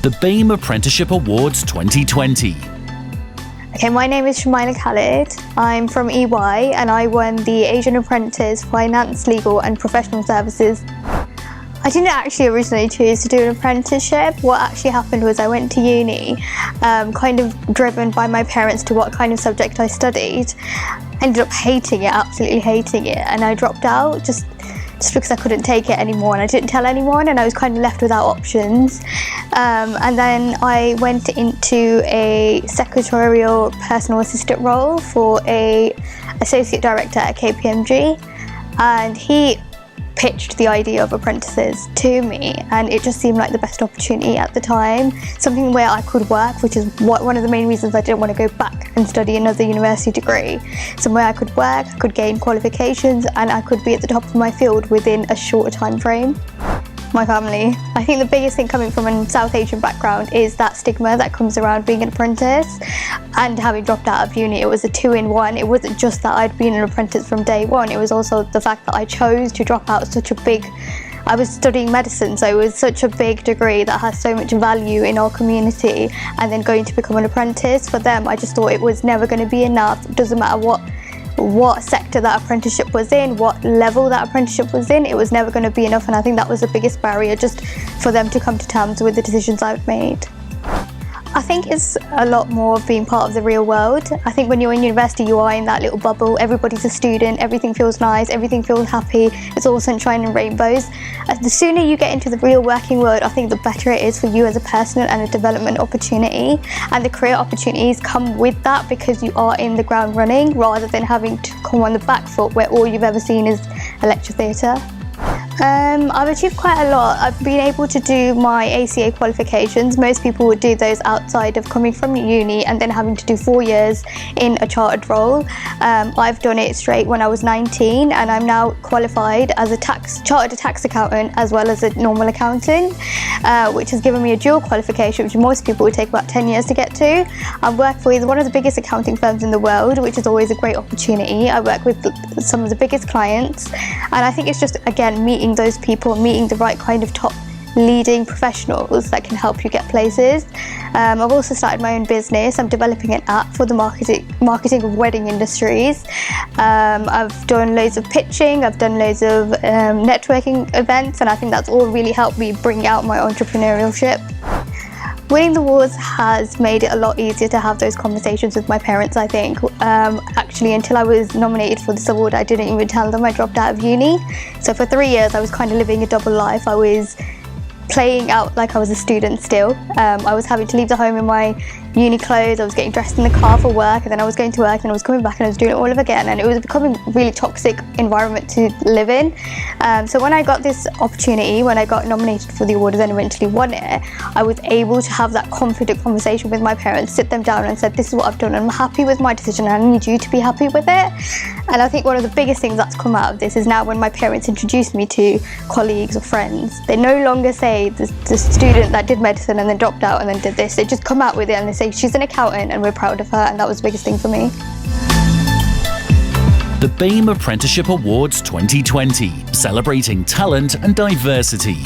the BAME Apprenticeship Awards 2020. Okay, my name is Shamaila Khalid. I'm from EY and I won the Asian Apprentice Finance, Legal and Professional Services. I didn't actually originally choose to do an apprenticeship. What actually happened was I went to uni, kind of driven by my parents to what kind of subject I studied. I ended up hating it, absolutely hating it, and I dropped out just because I couldn't take it anymore, and I didn't tell anyone, and I was kind of left without options. And then I went into a secretarial personal assistant role for a associate director at KPMG, and he pitched the idea of apprentices to me, and it just seemed like the best opportunity at the time, something where I could work, which is one of the main reasons I didn't want to go back and study another university degree. Somewhere I could work, I could gain qualifications, and I could be at the top of my field within a shorter time frame. My family. I think the biggest thing coming from a South Asian background is that stigma that comes around being an apprentice, and having dropped out of uni, it was a 2-in-1. It wasn't just that I'd been an apprentice from day one, it was also the fact that I chose to drop out I was studying medicine, so it was such a big degree that has so much value in our community, and then going to become an apprentice, for them I just thought it was never going to be enough. It doesn't matter what sector that apprenticeship was in, what level that apprenticeship was in, it was never going to be enough, and I think that was the biggest barrier, just for them to come to terms with the decisions I've made. I think it's a lot more of being part of the real world. I think when you're in university, you are in that little bubble. Everybody's a student, everything feels nice, everything feels happy, it's all sunshine and rainbows. The sooner you get into the real working world, I think the better it is for you as a person and a development opportunity. And the career opportunities come with that because you are in the ground running, rather than having to come on the back foot where all you've ever seen is a lecture theatre. I've achieved quite a lot. I've been able to do my ACA qualifications. Most people would do those outside of coming from uni and then having to do 4 years in a chartered role. I've done it straight when I was 19, and I'm now qualified as a chartered tax accountant as well as a normal accountant, which has given me a dual qualification, which most people would take about 10 years to get to. I work with one of the biggest accounting firms in the world, which is always a great opportunity. I work with some of the biggest clients, and I think it's just, again, meeting those people, meeting the right kind of top leading professionals that can help you get places. I've also started my own business. I'm developing an app for the marketing of wedding industries. I've done loads of pitching, I've done loads of networking events, and I think that's all really helped me bring out my entrepreneurship. Winning the awards has made it a lot easier to have those conversations with my parents, I think. Actually, until I was nominated for this award, I didn't even tell them I dropped out of uni. So for 3 years, I was kind of living a double life. I was playing out like I was a student still. I was having to leave the home in my uni clothes, I was getting dressed in the car for work, and then I was going to work and I was coming back and I was doing it all over again, and it was becoming a really toxic environment to live in. So when I got this opportunity, when I got nominated for the award and then eventually won it, I was able to have that confident conversation with my parents, sit them down and said, this is what I've done, I'm happy with my decision and I need you to be happy with it. And I think one of the biggest things that's come out of this is now when my parents introduce me to colleagues or friends, they no longer say the student that did medicine and then dropped out and then did this. They just come out with it and they say she's an accountant and we're proud of her, and that was the biggest thing for me. The BAME Apprenticeship Awards 2020, celebrating talent and diversity.